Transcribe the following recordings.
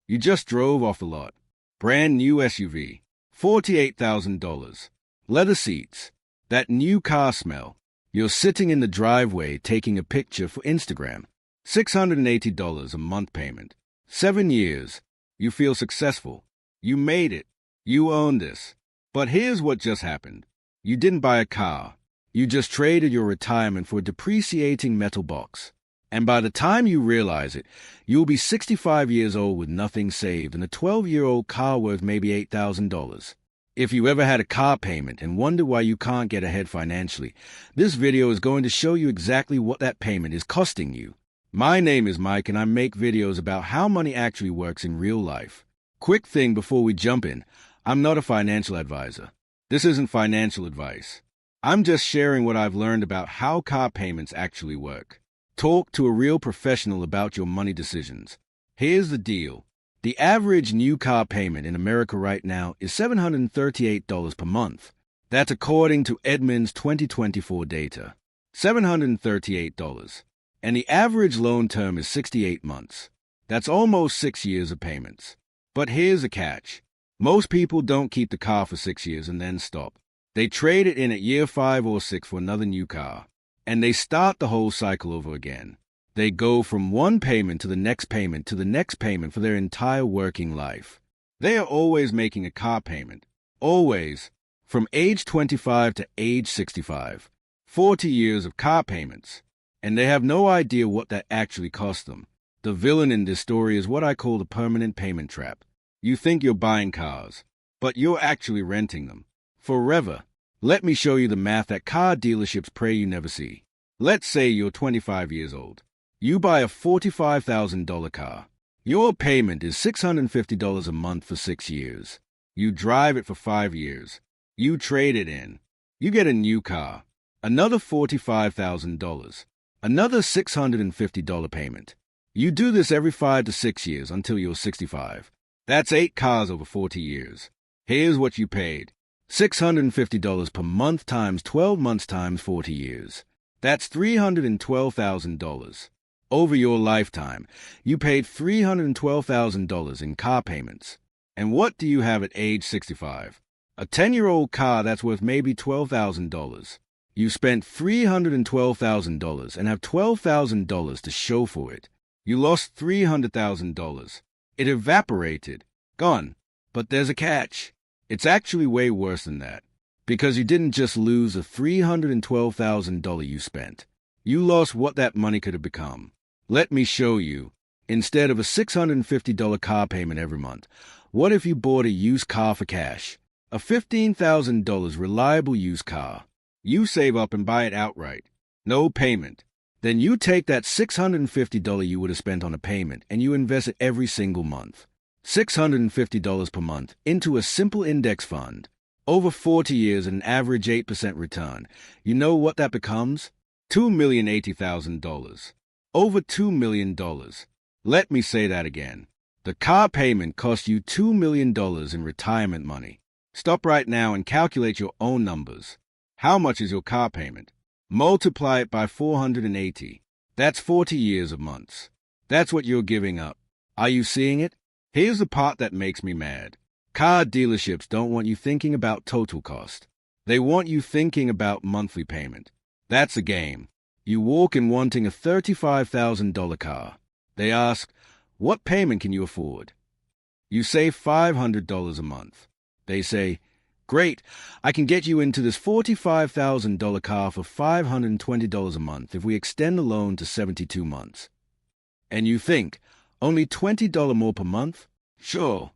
You just drove off the lot. Brand new SUV. $48,000. Leather seats. That new car smell. You're sitting in the driveway taking a picture for Instagram. $680 a month payment. 7 years. You feel successful. You made it. You own this. But here's what just happened. You didn't buy a car. You just traded your retirement for a depreciating metal box. And by the time you realize it, you'll be 65 years old with nothing saved and a 12-year-old car worth maybe $8,000. If you ever had a car payment and wonder why you can't get ahead financially, this video is going to show you exactly what that payment is costing you. My name is Mike and I make videos about how money actually works in real life. Quick thing before we jump in, I'm not a financial advisor. This isn't financial advice. I'm just sharing what I've learned about how car payments actually work. Talk to a real professional about your money decisions. Here's the deal. The average new car payment in America right now is $738 per month. That's according to Edmunds 2024 data. $738. And the average loan term is 68 months. That's almost 6 years of payments. But here's the catch. Most people don't keep the car for 6 years and then stop. They trade it in at year 5 or 6 for another new car. And they start the whole cycle over again. They go from one payment to the next payment to the next payment for their entire working life. They are always making a car payment. Always. From age 25 to age 65. 40 years of car payments. And they have no idea what that actually cost them. The villain in this story is what I call the permanent payment trap. You think you're buying cars, but you're actually renting them. Forever. Let me show you the math that car dealerships pray you never see. Let's say you're 25 years old. You buy a $45,000 car. Your payment is $650 a month for 6 years. You drive it for 5 years. You trade it in. You get a new car. Another $45,000. Another $650 payment. You do this every 5 to 6 years until you're 65. That's 8 cars over 40 years. Here's what you paid. $650 per month times 12 months times 40 years. That's $312,000. Over your lifetime, you paid $312,000 in car payments. And what do you have at age 65? A 10-year-old car that's worth maybe $12,000. You spent $312,000 and have $12,000 to show for it. You lost $300,000. It evaporated. Gone. But there's a catch. It's actually way worse than that. Because you didn't just lose the $312,000 you spent. You lost what that money could have become. Let me show you. Instead of a $650 car payment every month, what if you bought a used car for cash? A $15,000 reliable used car. You save up and buy it outright. No payment. Then you take that $650 you would have spent on a payment and you invest it every single month. $650 per month into a simple index fund. Over 40 years at an average 8% return. You know what that becomes? $2,080,000. Over $2 million. Let me say that again. The car payment cost you $2 million in retirement money. Stop right now and calculate your own numbers. How much is your car payment? Multiply it by 480. That's 40 years of months. That's what you're giving up. Are you seeing it? Here's the part that makes me mad. Car dealerships don't want you thinking about total cost. They want you thinking about monthly payment. That's a game. You walk in wanting a $35,000 car. They ask, what payment can you afford? You say $500 a month. They say, great, I can get you into this $45,000 car for $520 a month if we extend the loan to 72 months. And you think, only $20 more per month? Sure.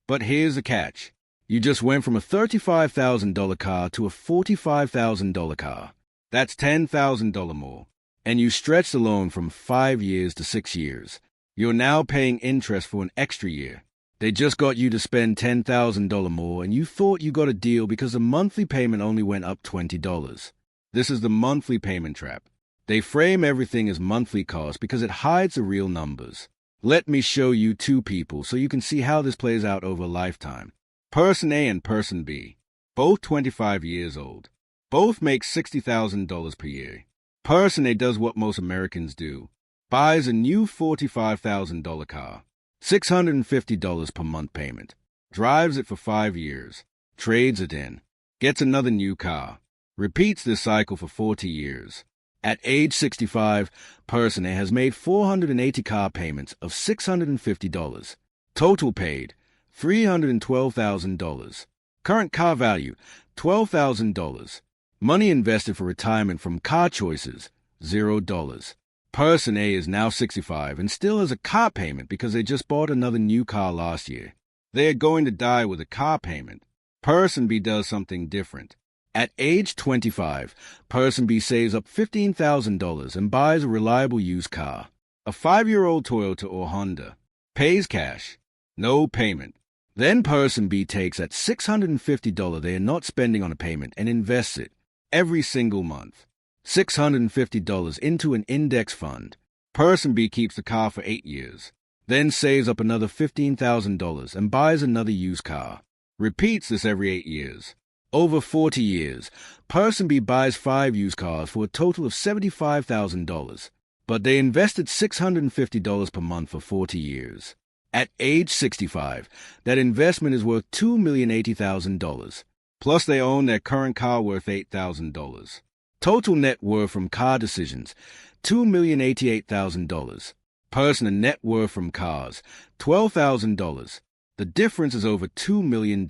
But here's the catch. You just went from a $35,000 car to a $45,000 car. That's $10,000 more. And you stretch the loan from 5 years to 6 years. You're now paying interest for an extra year. They just got you to spend $10,000 more and you thought you got a deal because the monthly payment only went up $20. This is the monthly payment trap. They frame everything as monthly cost because it hides the real numbers. Let me show you two people so you can see how this plays out over a lifetime. Person A and Person B. Both 25 years old. Both make $60,000 per year. Person A does what most Americans do. Buys a new $45,000 car. $650 per month payment. Drives it for 5 years. Trades it in. Gets another new car. Repeats this cycle for 40 years. At age 65, person A has made 480 car payments of $650. Total paid, $312,000. Current car value, $12,000. Money invested for retirement from car choices, $0. Person A is now 65 and still has a car payment because they just bought another new car last year. They are going to die with a car payment. Person B does something different. At age 25, person B saves up $15,000 and buys a reliable used car, a 5-year-old Toyota or Honda. Pays cash, no payment. Then person B takes that $650 they are not spending on a payment and invests it every single month. $650 into an index fund. Person B keeps the car for 8 years, then saves up another $15,000 and buys another used car. Repeats this every 8 years. Over 40 years, person B buys 5 used cars for a total of $75,000, but they invested $650 per month for 40 years. At age 65, that investment is worth $2,080,000, plus they own their current car worth $8,000. Total net worth from car decisions, $2,088,000. Personal net worth from cars, $12,000. The difference is over $2 million.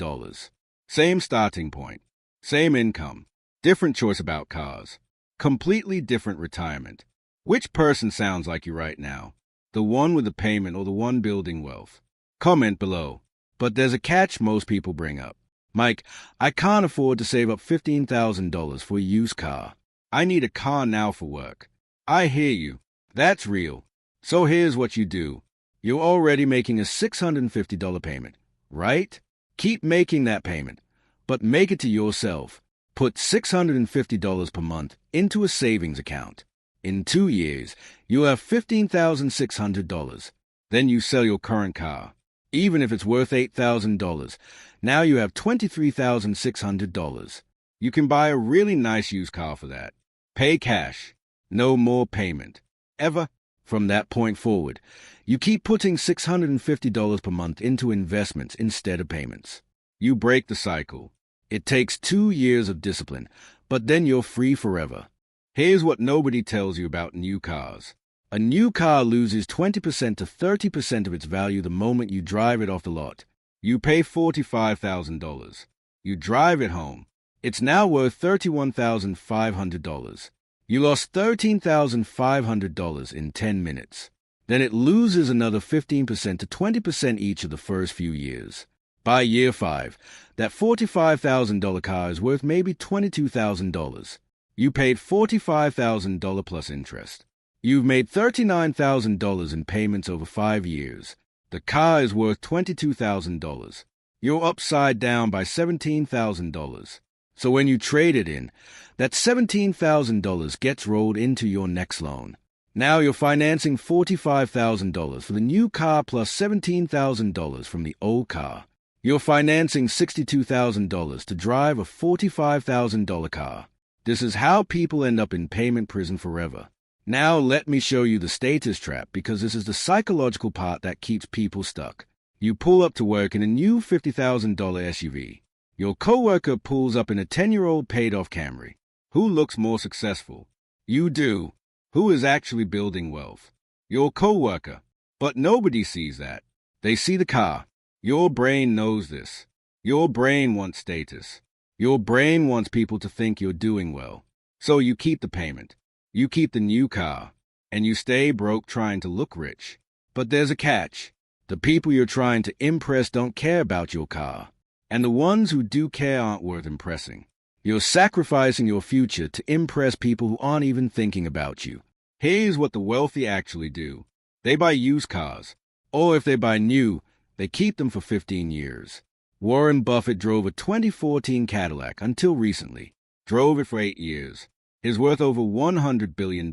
Same starting point, same income, different choice about cars, completely different retirement. Which person sounds like you right now? The one with the payment or the one building wealth? Comment below. But there's a catch most people bring up. Mike, I can't afford to save up $15,000 for a used car. I need a car now for work. I hear you. That's real. So here's what you do. You're already making a $650 payment, right? Keep making that payment, but make it to yourself. Put $650 per month into a savings account. In 2 years, you'll have $15,600. Then you sell your current car. Even if it's worth $8,000, now you have $23,600. You can buy a really nice used car for that. Pay cash. No more payment. Ever. From that point forward, you keep putting $650 per month into investments instead of payments. You break the cycle. It takes 2 years of discipline, but then you're free forever. Here's what nobody tells you about new cars. A new car loses 20% to 30% of its value the moment you drive it off the lot. You pay $45,000. You drive it home. It's now worth $31,500. You lost $13,500 in 10 minutes. Then it loses another 15% to 20% each of the first few years. By year 5, that $45,000 car is worth maybe $22,000. You paid $45,000 plus interest. You've made $39,000 in payments over 5 years. The car is worth $22,000. You're upside down by $17,000. So when you trade it in, that $17,000 gets rolled into your next loan. Now you're financing $45,000 for the new car plus $17,000 from the old car. You're financing $62,000 to drive a $45,000 car. This is how people end up in payment prison forever. Now let me show you the status trap, because this is the psychological part that keeps people stuck. You pull up to work in a new $50,000 SUV. Your coworker pulls up in a 10-year-old paid-off Camry. Who looks more successful? You do. Who is actually building wealth? Your coworker. But nobody sees that. They see the car. Your brain knows this. Your brain wants status. Your brain wants people to think you're doing well. So you keep the payment. You keep the new car. And you stay broke trying to look rich. But there's a catch. The people you're trying to impress don't care about your car. And the ones who do care aren't worth impressing. You're sacrificing your future to impress people who aren't even thinking about you. Here's what the wealthy actually do. They buy used cars. Or if they buy new, they keep them for 15 years. Warren Buffett drove a 2014 Cadillac until recently. Drove it for 8 years. It's worth over $100 billion.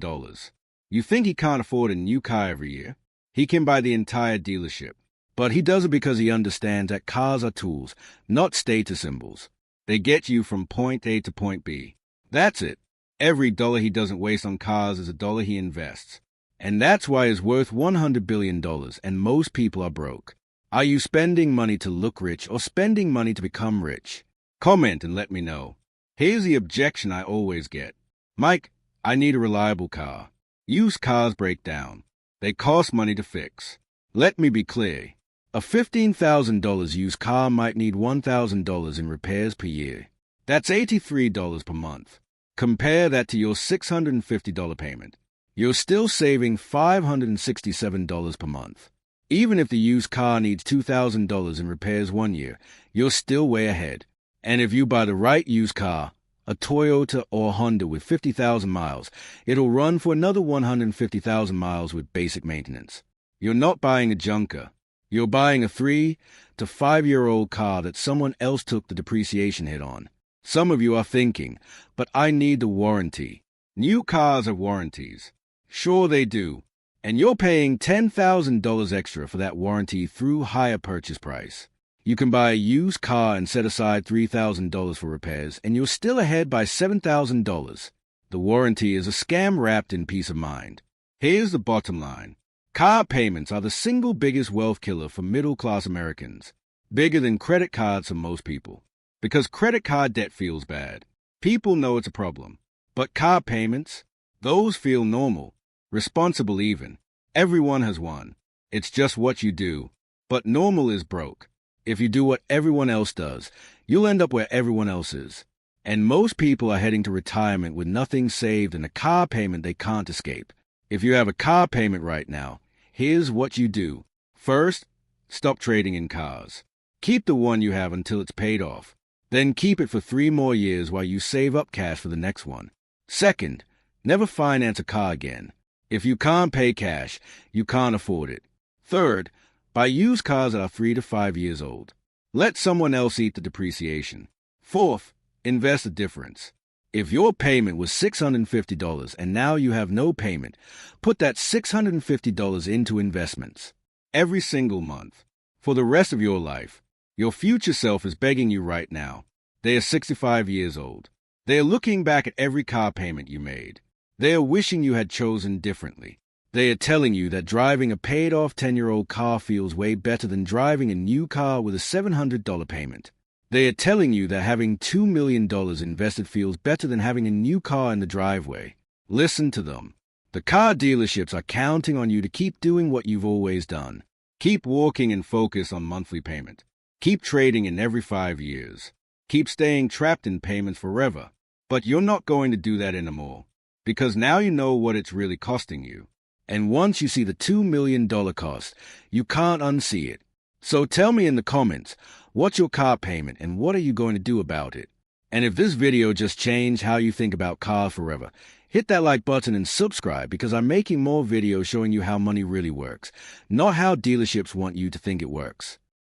You think he can't afford a new car every year? He can buy the entire dealership. But he does it because he understands that cars are tools, not status symbols. They get you from point A to point B. That's it. Every dollar he doesn't waste on cars is a dollar he invests. And that's why it's worth $100 billion and most people are broke. Are you spending money to look rich or spending money to become rich? Comment and let me know. Here's the objection I always get. Mike, I need a reliable car. Used cars break down. They cost money to fix. Let me be clear. A $15,000 used car might need $1,000 in repairs per year. That's $83 per month. Compare that to your $650 payment. You're still saving $567 per month. Even if the used car needs $2,000 in repairs 1 year, you're still way ahead. And if you buy the right used car, a Toyota or Honda with 50,000 miles, it'll run for another 150,000 miles with basic maintenance. You're not buying a junker. You're buying a 3 to 5-year-old car that someone else took the depreciation hit on. Some of you are thinking, but I need the warranty. New cars have warranties. Sure they do. And you're paying $10,000 extra for that warranty through higher purchase price. You can buy a used car and set aside $3,000 for repairs, and you're still ahead by $7,000. The warranty is a scam wrapped in peace of mind. Here's the bottom line. Car payments are the single biggest wealth killer for middle-class Americans, bigger than credit cards for most people. Because credit card debt feels bad. People know it's a problem. But car payments, those feel normal, responsible even. Everyone has one. It's just what you do. But normal is broke. If you do what everyone else does, you'll end up where everyone else is. And most people are heading to retirement with nothing saved and a car payment they can't escape. If you have a car payment right now, here's what you do. First, stop trading in cars. Keep the one you have until it's paid off. Then keep it for 3 more years while you save up cash for the next one. Second, never finance a car again. If you can't pay cash, you can't afford it. Third, buy used cars that are 3 to 5 years old. Let someone else eat the depreciation. Fourth, invest the difference. If your payment was $650 and now you have no payment, put that $650 into investments. Every single month. For the rest of your life. Your future self is begging you right now. They are 65 years old. They are looking back at every car payment you made. They are wishing you had chosen differently. They are telling you that driving a paid-off 10-year-old car feels way better than driving a new car with a $700 payment. They are telling you that having $2 million invested feels better than having a new car in the driveway. Listen to them. The car dealerships are counting on you to keep doing what you've always done. Keep walking and focus on monthly payment. Keep trading in every 5 years. Keep staying trapped in payments forever. But you're not going to do that anymore. Because now you know what it's really costing you. And once you see the $2 million cost, you can't unsee it. So tell me in the comments, what's your car payment and what are you going to do about it? And if this video just changed how you think about cars forever, hit that like button and subscribe because I'm making more videos showing you how money really works, not how dealerships want you to think it works.